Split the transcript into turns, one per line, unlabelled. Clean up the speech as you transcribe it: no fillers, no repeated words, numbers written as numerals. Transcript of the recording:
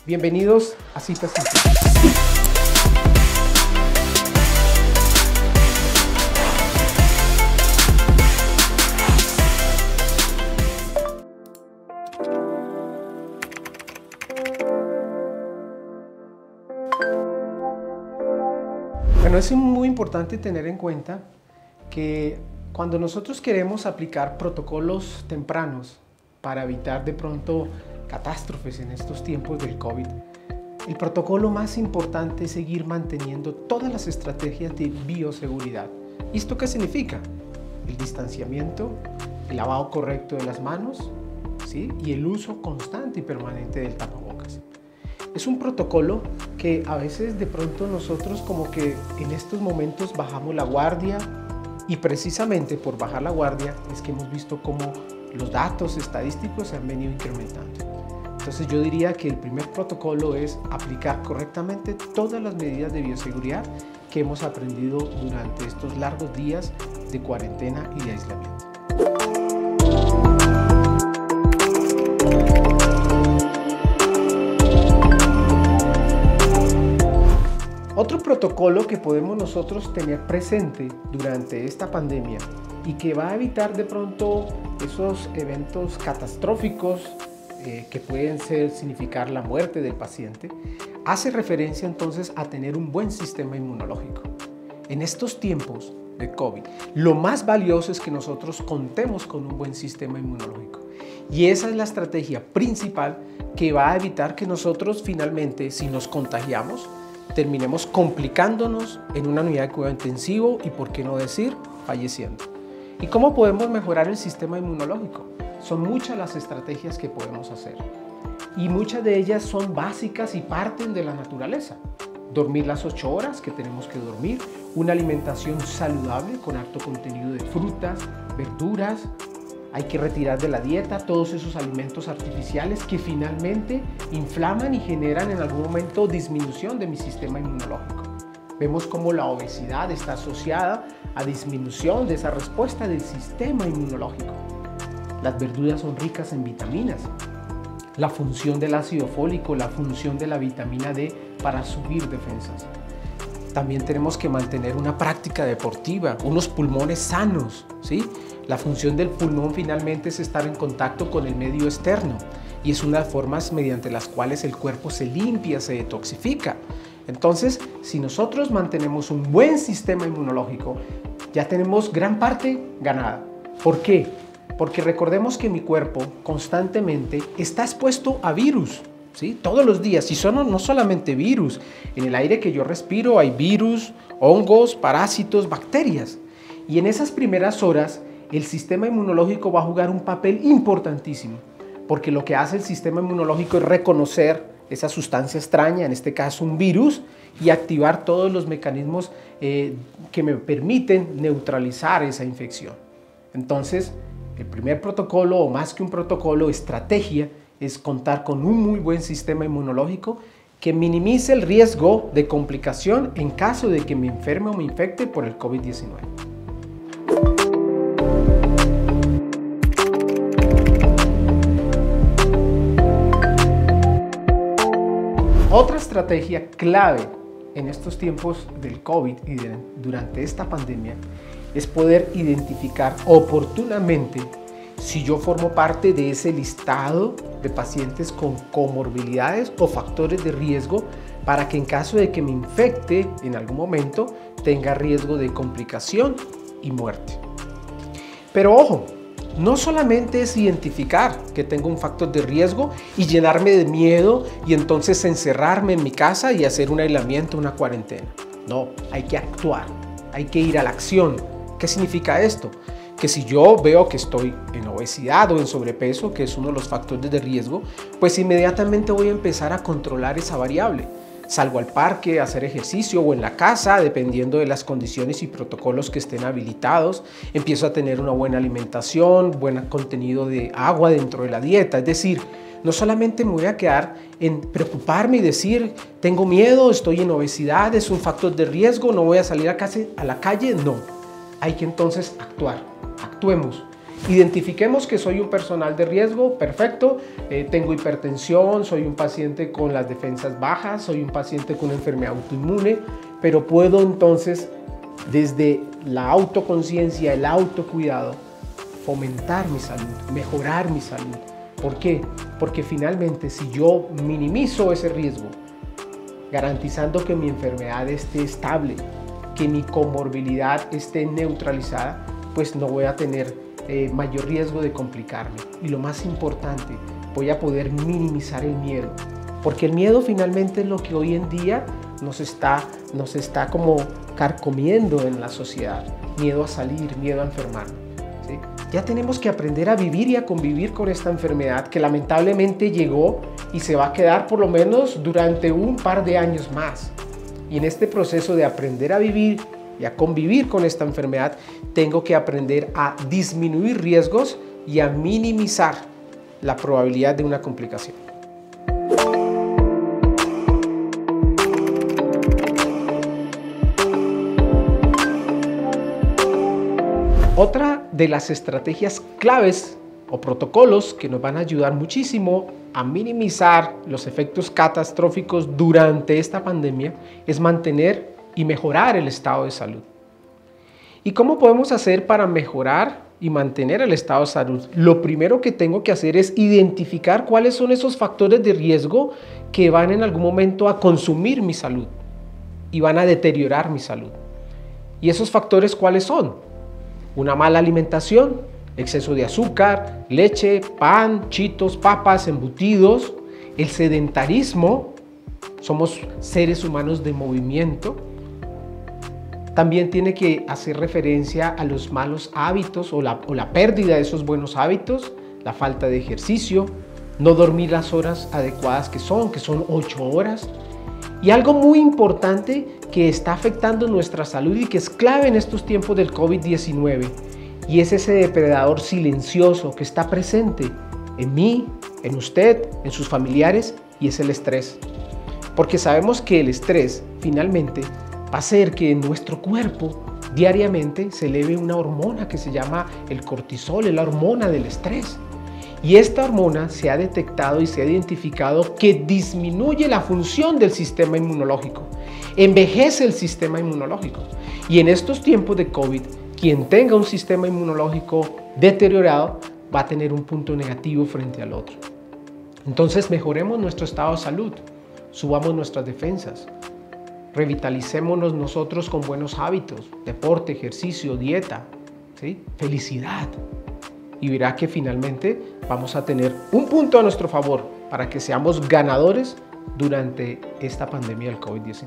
Bienvenidos a Citas Científicas. Bueno, es muy importante tener en cuenta que cuando nosotros queremos aplicar protocolos tempranos para evitar de pronto catástrofes en estos tiempos del COVID, el protocolo más importante es seguir manteniendo todas las estrategias de bioseguridad. ¿Y esto qué significa? El distanciamiento, el lavado correcto de las manos, ¿sí? Y el uso constante y permanente del tapabocas. Es un protocolo que a veces de pronto nosotros como que en estos momentos bajamos la guardia, y precisamente por bajar la guardia es que hemos visto cómo los datos estadísticos se han venido incrementando. Entonces yo diría que el primer protocolo es aplicar correctamente todas las medidas de bioseguridad que hemos aprendido durante estos largos días de cuarentena y de aislamiento. Otro protocolo que podemos nosotros tener presente durante esta pandemia y que va a evitar de pronto esos eventos catastróficos que pueden significar la muerte del paciente, hace referencia entonces a tener un buen sistema inmunológico. En estos tiempos de COVID, lo más valioso es que nosotros contemos con un buen sistema inmunológico. Y esa es la estrategia principal que va a evitar que nosotros finalmente, si nos contagiamos, terminemos complicándonos en una unidad de cuidado intensivo y, por qué no decir, falleciendo. ¿Y cómo podemos mejorar el sistema inmunológico? Son muchas las estrategias que podemos hacer y muchas de ellas son básicas y parten de la naturaleza. Dormir las 8 horas que tenemos que dormir, una alimentación saludable con alto contenido de frutas, verduras. Hay que retirar de la dieta todos esos alimentos artificiales que finalmente inflaman y generan en algún momento disminución de mi sistema inmunológico. Vemos cómo la obesidad está asociada a disminución de esa respuesta del sistema inmunológico. Las verduras son ricas en vitaminas. La función del ácido fólico, la función de la vitamina D para subir defensas. También tenemos que mantener una práctica deportiva, unos pulmones sanos, ¿sí? La función del pulmón finalmente es estar en contacto con el medio externo y es una de las formas mediante las cuales el cuerpo se limpia, se detoxifica. Entonces, si nosotros mantenemos un buen sistema inmunológico, ya tenemos gran parte ganada. ¿Por qué? Porque recordemos que mi cuerpo constantemente está expuesto a virus, ¿sí? Todos los días, y son no solamente virus, en el aire que yo respiro hay virus, hongos, parásitos, bacterias. Y en esas primeras horas el sistema inmunológico va a jugar un papel importantísimo, porque lo que hace el sistema inmunológico es reconocer esa sustancia extraña, en este caso un virus, y activar todos los mecanismos que me permiten neutralizar esa infección. Entonces, el primer protocolo, o más que un protocolo, estrategia, es contar con un muy buen sistema inmunológico que minimice el riesgo de complicación en caso de que me enferme o me infecte por el COVID-19. Otra estrategia clave en estos tiempos del COVID y durante esta pandemia es poder identificar oportunamente si yo formo parte de ese listado de pacientes con comorbilidades o factores de riesgo para que en caso de que me infecte en algún momento tenga riesgo de complicación y muerte. Pero ojo, no solamente es identificar que tengo un factor de riesgo y llenarme de miedo y entonces encerrarme en mi casa y hacer un aislamiento, una cuarentena. No, hay que actuar, hay que ir a la acción. ¿Qué significa esto? Que si yo veo que estoy en obesidad o en sobrepeso, que es uno de los factores de riesgo, pues inmediatamente voy a empezar a controlar esa variable. Salgo al parque a hacer ejercicio o en la casa, dependiendo de las condiciones y protocolos que estén habilitados. Empiezo a tener una buena alimentación, buen contenido de agua dentro de la dieta. Es decir, no solamente me voy a quedar en preocuparme y decir, tengo miedo, estoy en obesidad, es un factor de riesgo, no voy a salir a la calle. No, hay que entonces actuar. Actuemos. Identifiquemos que soy un personal de riesgo, perfecto, tengo hipertensión, soy un paciente con las defensas bajas, soy un paciente con una enfermedad autoinmune, pero puedo entonces, desde la autoconciencia, el autocuidado, fomentar mi salud, mejorar mi salud. ¿Por qué? Porque finalmente si yo minimizo ese riesgo, garantizando que mi enfermedad esté estable, que mi comorbilidad esté neutralizada, pues no voy a tener mayor riesgo de complicarme. Y lo más importante, voy a poder minimizar el miedo, porque el miedo finalmente es lo que hoy en día nos está como carcomiendo en la sociedad. Miedo a salir, miedo a enfermarme, ¿sí? Ya tenemos que aprender a vivir y a convivir con esta enfermedad que lamentablemente llegó y se va a quedar por lo menos durante un par de años más. Y en este proceso de aprender a vivir y a convivir con esta enfermedad, tengo que aprender a disminuir riesgos y a minimizar la probabilidad de una complicación. Otra de las estrategias claves o protocolos que nos van a ayudar muchísimo a minimizar los efectos catastróficos durante esta pandemia es mantener y mejorar el estado de salud. ¿Y cómo podemos hacer para mejorar y mantener el estado de salud? Lo primero que tengo que hacer es identificar cuáles son esos factores de riesgo que van en algún momento a consumir mi salud y van a deteriorar mi salud. ¿Y esos factores cuáles son? Una mala alimentación, exceso de azúcar, leche, pan, chitos, papas, embutidos, el sedentarismo, somos seres humanos de movimiento. También tiene que hacer referencia a los malos hábitos o la pérdida de esos buenos hábitos, la falta de ejercicio, no dormir las horas adecuadas que son 8 horas. Y algo muy importante que está afectando nuestra salud y que es clave en estos tiempos del COVID-19 y es ese depredador silencioso que está presente en mí, en usted, en sus familiares, y es el estrés. Porque sabemos que el estrés finalmente va a hacer que en nuestro cuerpo diariamente se eleve una hormona que se llama el cortisol, es la hormona del estrés. Y esta hormona se ha detectado y se ha identificado que disminuye la función del sistema inmunológico, envejece el sistema inmunológico. Y en estos tiempos de COVID, quien tenga un sistema inmunológico deteriorado va a tener un punto negativo frente al otro. Entonces mejoremos nuestro estado de salud, subamos nuestras defensas, revitalicémonos nosotros con buenos hábitos, deporte, ejercicio, dieta, ¿sí? Felicidad. Y verá que finalmente vamos a tener un punto a nuestro favor para que seamos ganadores durante esta pandemia del COVID-19.